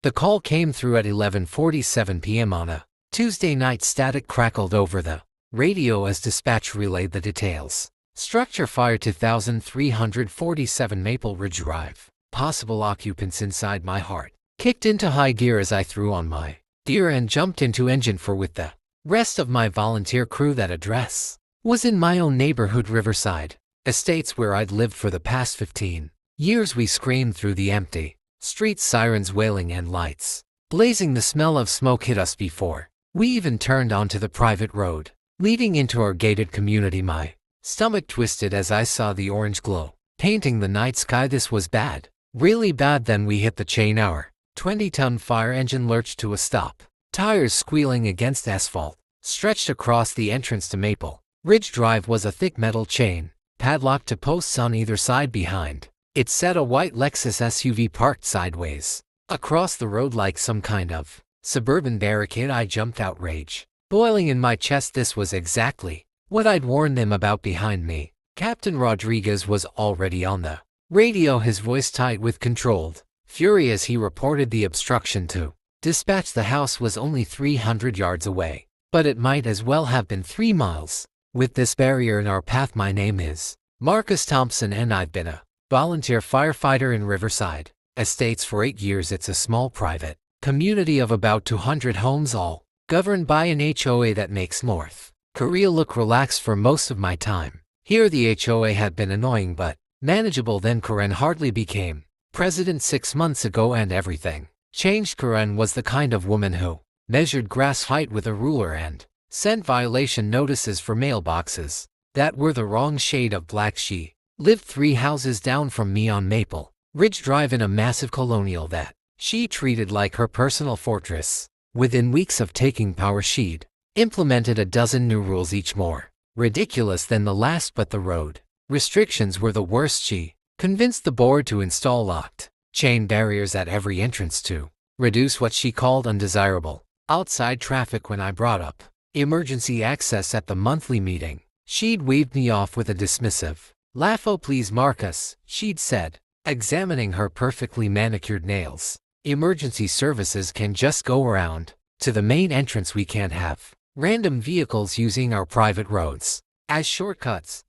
The call came through at 11:47 p.m. on a Tuesday night. Static crackled over the radio as dispatch relayed the details. Structure fire 2347 Maple Ridge Drive. Possible occupants. Inside my heart kicked into high gear as I threw on my gear and jumped into engine 4 with the rest of my volunteer crew. That address was in my own neighborhood, Riverside Estates, where I'd lived for the past 15 years. We screamed through the empty streets, sirens wailing and lights blazing. The smell of smoke hit us before we even turned onto the private road leading into our gated community. My stomach twisted as I saw the orange glow painting the night sky. This was bad, really bad. Then we hit the chain. Our 20-ton fire engine lurched to a stop, tires squealing against asphalt. Stretched across the entrance to Maple Ridge Drive was a thick metal chain, padlocked to posts on either side. Behind it sat a white Lexus SUV parked sideways across the road like some kind of suburban barricade. I jumped, outrage boiling in my chest. This was exactly what I'd warned them about. Behind me, Captain Rodriguez was already on the radio, his voice tight with controlled fury as he reported the obstruction to dispatch. The house was only 300 yards away, but it might as well have been 3 miles. With this barrier in our path. My name is Marcus Thompson and I've been a volunteer firefighter in Riverside Estates for 8 years. It's a small private community of about 200 homes, all governed by an HOA that makes North Korea look relaxed. For most of my time here, the HOA had been annoying but manageable. Then Karen hardly became president 6 months ago and everything changed. Karen was the kind of woman who measured grass height with a ruler and sent violation notices for mailboxes that were the wrong shade of black. She lived 3 houses down from me on Maple Ridge Drive in a massive colonial that she treated like her personal fortress. Within weeks of taking power, she'd implemented a dozen new rules, each more ridiculous than the last. But the road restrictions were the worst. She convinced the board to install locked chain barriers at every entrance to reduce what she called undesirable outside traffic. When I brought up emergency access at the monthly meeting, she'd waved me off with a dismissive laugh. "Oh please, Marcus," she'd said, examining her perfectly manicured nails. "Emergency services can just go around to the main entrance. We can't have random vehicles using our private roads as shortcuts."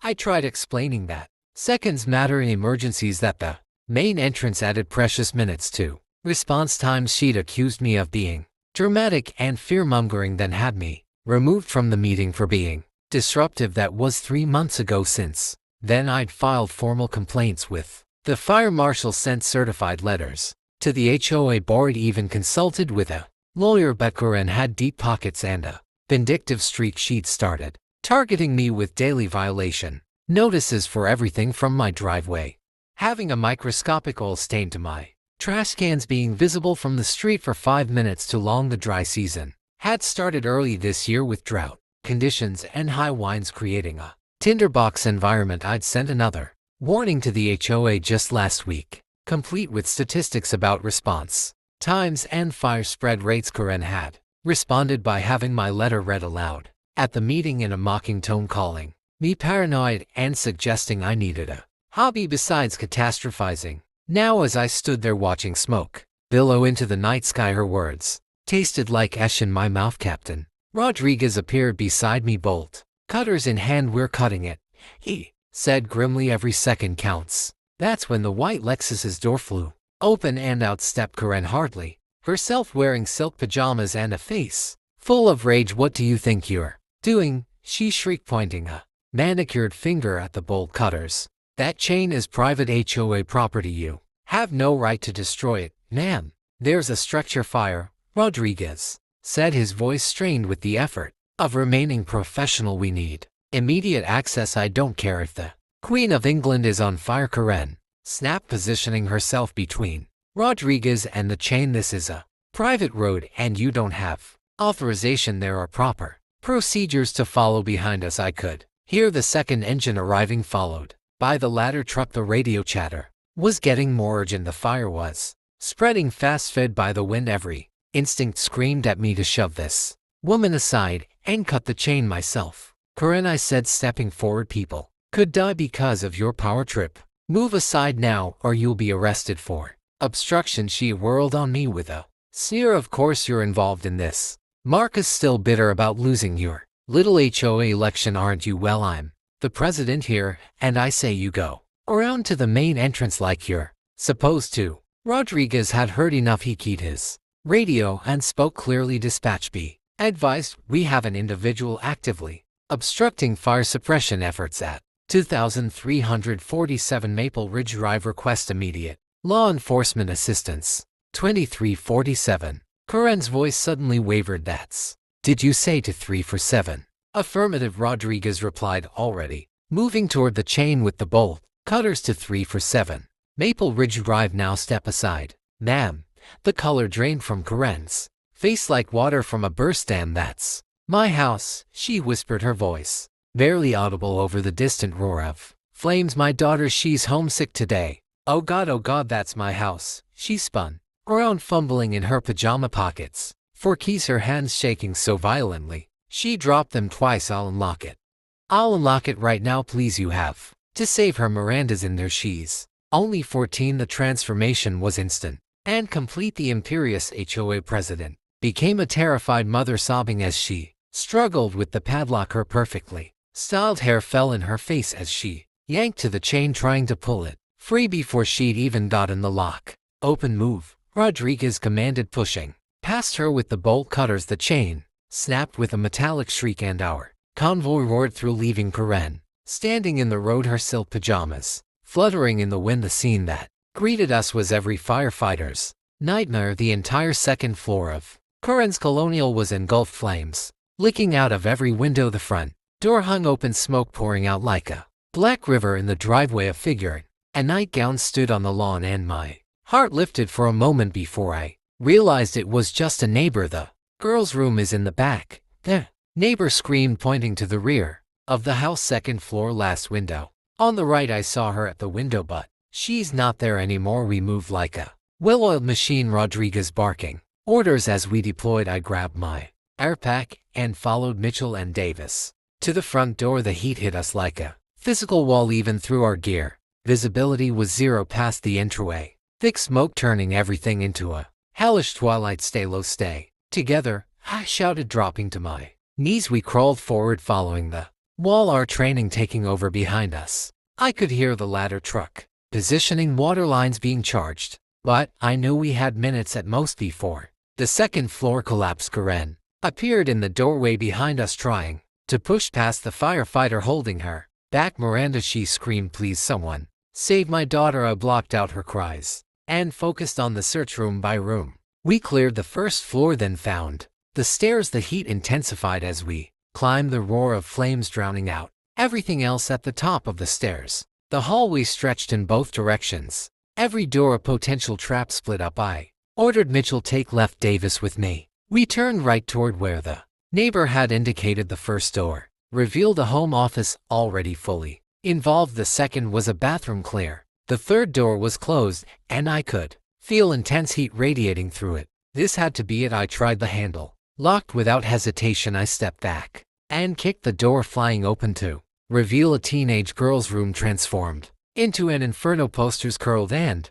I tried explaining that seconds matter in emergencies, that the main entrance added precious minutes to response times. She'd accused me of being dramatic and fear-mongering, then had me removed from the meeting for being disruptive. That was 3 months ago. Since then I'd filed formal complaints with the fire marshal, sent certified letters to the HOA board, even consulted with a lawyer. But Karen had deep pockets and a vindictive streak. She'd started targeting me with daily violation notices for everything from my driveway having a microscopic oil stain to my trash cans being visible from the street for 5 minutes too long. The dry season had started early this year with drought conditions and high winds creating a tinderbox environment. I'd sent another warning to the HOA just last week, complete with statistics about response times and fire spread rates. Karen had responded by having my letter read aloud at the meeting in a mocking tone, calling me paranoid and suggesting I needed a hobby besides catastrophizing. Now as I stood there watching smoke billow into the night sky, her words tasted like ash in my mouth. Captain Rodriguez appeared beside me, bolt cutters in hand. "We're cutting it," he said grimly. "Every second counts." That's when the white Lexus's door flew open and out stepped Karen Hartley, herself wearing silk pajamas and a face full of rage. "What do you think you're doing?" she shrieked, pointing a manicured finger at the bolt cutters. "That chain is private HOA property. You have no right to destroy it, ma'am." "There's a structure fire," Rodriguez said, his voice strained with the effort of remaining professional. "We need immediate access. I don't care if the Queen of England is on fire." Karen snapped, positioning herself between Rodriguez and the chain. "This is a private road and you don't have authorization. There are proper procedures to follow." Behind us I could hear the second engine arriving, followed by the ladder truck. The radio chatter was getting more urgent. The fire was spreading fast, fed by the wind. Every instinct screamed at me to shove this woman aside and cut the chain myself. "Karen," I said, stepping forward, "people could die because of your power trip. Move aside now or you'll be arrested for obstruction. She whirled on me with a sneer. Of course you're involved in this. Mark is still bitter about losing your little HOA election, aren't you? Well, I'm the president here, and I say you go around to the main entrance like you're supposed to. Rodriguez had heard enough. He keyed his radio and spoke clearly. Dispatch be advised, we have an individual actively obstructing fire suppression efforts at 2347 Maple Ridge Drive. Request immediate law enforcement assistance. 2347. Karen's voice suddenly wavered. That's, did you say to 347? Affirmative, Rodriguez replied, already moving toward the chain with the bolt cutters to 347 Maple Ridge Drive. Now step aside, ma'am. The color drained from Karen's face like water from a burst dam. That's my house, she whispered, her voice barely audible over the distant roar of flames. My daughter, she's homesick today. Oh God, that's my house. She spun around, fumbling in her pajama pockets for keys, her hands shaking so violently she dropped them twice. I'll unlock it right now, please. You have to save her. Miranda's in there. She's only 14. The transformation was instant and complete. The imperious HOA president became a terrified mother, sobbing as she struggled with the padlock. Her perfectly styled hair fell in her face as she yanked to the chain, trying to pull it free before she'd even gotten the lock open. Move, Rodriguez commanded, pushing past her with the bolt cutters. The chain snapped with a metallic shriek and our convoy roared through, leaving Karen standing in the road, her silk pajamas fluttering in the wind. The scene that greeted us was every firefighter's nightmare. The entire second floor of Karen's colonial was engulfed, flames licking out of every window. The front door hung open, smoke pouring out like a black river in the driveway. A figure in a nightgown stood on the lawn, and my heart lifted for a moment before I realized it was just a neighbor. The girl's room is in the back, the neighbor screamed, pointing to the rear of the house, second floor, last window on the right. I saw her at the window, but she's not there anymore. We moved like a well-oiled machine, Rodriguez barking orders as we deployed. I grabbed my air pack and followed Mitchell and Davis to the front door. The heat hit us like a physical wall, even through our gear. Visibility was zero past the entryway, thick smoke turning everything into a hellish twilight. Stay low, stay together, I shouted, dropping to my knees. We crawled forward, following the wall, our training taking over behind us. I could hear the ladder truck positioning, water lines being charged, but I knew we had minutes at most before the second floor collapsed. Karen appeared in the doorway behind us, trying to push past the firefighter holding her back. Miranda, she screamed, please someone save my daughter. I blocked out her cries and focused on the search room by room. We cleared the first floor, then found the stairs. The heat intensified as we climbed, the roar of flames drowning out everything else at the top of the stairs. The hallway stretched in both directions, every door a potential trap. Split up, I ordered Mitchell, take left, Davis with me. We turned right toward where the neighbor had indicated. The first door revealed a home office already fully involved. The second was a bathroom, clear. The third door was closed, and I could feel intense heat radiating through it. This had to be it. I tried the handle. Locked without hesitation, I stepped back and kicked the door, flying open to reveal a teenage girl's room transformed into an inferno. Posters curled and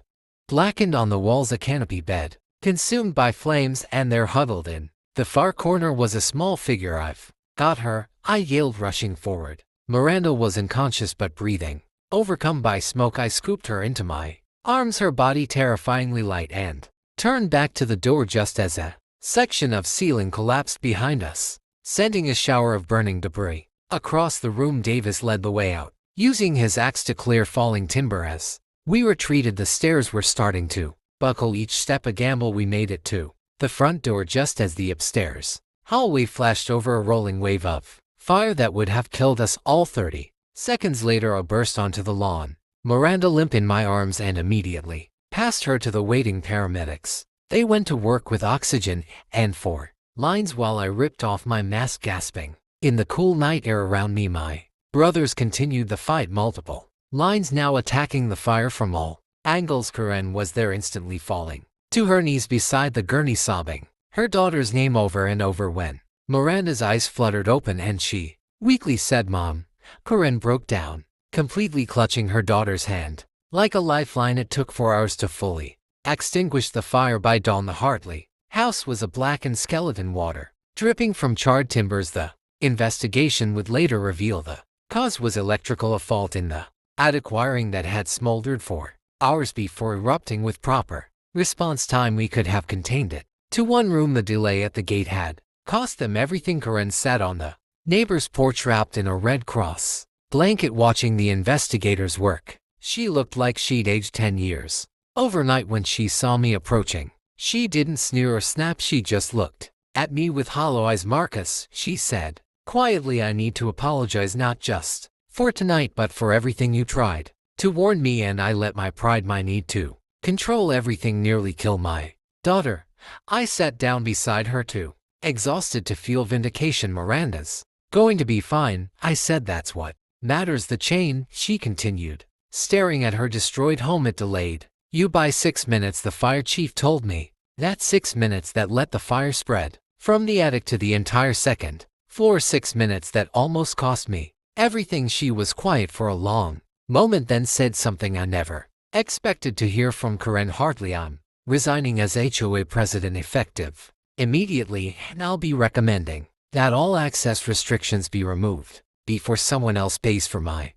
blackened on the walls, a canopy bed consumed by flames, and there, huddled in the far corner, was a small figure. I've got her, I yelled, rushing forward. Miranda was unconscious but breathing. Overcome by smoke, I scooped her into my arms, her body terrifyingly light, and turned back to the door just as a section of ceiling collapsed behind us, sending a shower of burning debris across the room. Davis led the way out, using his axe to clear falling timber. As we retreated, the stairs were starting to buckle, each step a gamble. We made it to the front door just as the upstairs hallway flashed over a rolling wave of fire that would have killed us all. 30 seconds later, I burst onto the lawn, Miranda limp in my arms, and immediately passed her to the waiting paramedics. They went to work with oxygen and 4 lines while I ripped off my mask, gasping in the cool night air around me. My brothers continued the fight, multiple lines now attacking the fire from all angles. Karen was there, instantly falling to her knees beside the gurney, sobbing her daughter's name over and over. When Miranda's eyes fluttered open and she weakly said, "Mom," Karen broke down, completely clutching her daughter's hand like a lifeline. It took 4 hours to fully extinguished the fire by dawn. The Hartley house was a blackened skeleton, water dripping from charred timbers. The investigation would later reveal the cause was electrical fault in the attic wiring that had smoldered for hours before erupting. With proper response time, we could have contained it to one room. The delay at the gate had cost them everything. Karen sat on the neighbor's porch wrapped in a Red Cross blanket watching the investigators work. She looked like she'd aged 10 years. Overnight, when she saw me approaching, she didn't sneer or snap. She just looked at me with hollow eyes. Marcus, she said quietly, I need to apologize, not just for tonight but for everything you tried to warn me and I let my pride, my need to control everything, nearly kill my daughter. I sat down beside her, too exhausted to feel vindication. Miranda's going to be fine, I said. That's what matters. The chain, she continued, staring at her destroyed home. It delayed you by 6 minutes, the fire chief told me. That's 6 minutes that let the fire spread from the attic to the entire second floor. 6 minutes that almost cost me everything. She was quiet for a long moment, then said something I never expected to hear from Karen. Hartley, I'm resigning as HOA president effective immediately, and I'll be recommending that all access restrictions be removed before someone else pays for my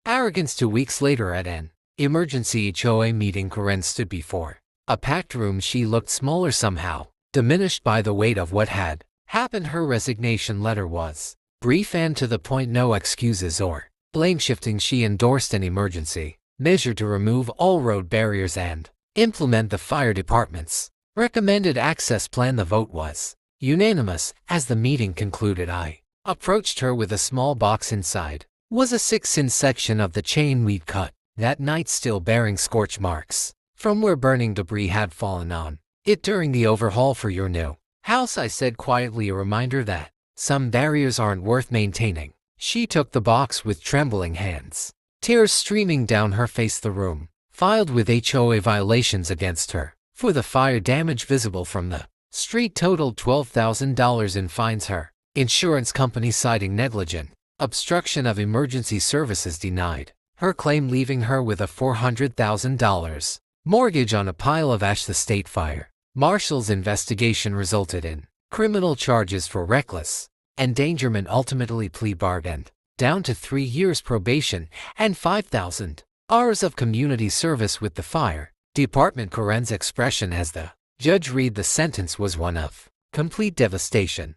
arrogance. 2 weeks later, at an emergency HOA meeting, Karen stood before a packed room. She looked smaller, somehow diminished by the weight of what had happened. Her resignation letter was brief and to the point, no excuses or blame shifting. She endorsed an emergency measure to remove all road barriers and implement the fire department's recommended access plan. The vote was unanimous. As the meeting concluded, I approached her with a small box. Inside was a 6-inch section of the chain we'd cut that night, still bearing scorch marks from where burning debris had fallen on it during the overhaul for your new house, I said quietly, a reminder that some barriers aren't worth maintaining. She took the box with trembling hands, tears streaming down her face. The room filed with HOA violations against her for the fire damage visible from the street totaled $12,000 in fines. Her insurance company, citing negligent obstruction of emergency services, denied her claim, leaving her with a $400,000 mortgage on a pile of ash. The state fire marshal's investigation resulted in criminal charges for reckless endangerment. Ultimately, plea bargained down to 3 years probation and 5,000 hours of community service with the fire department. Karen's expression as the judge read the sentence was one of complete devastation.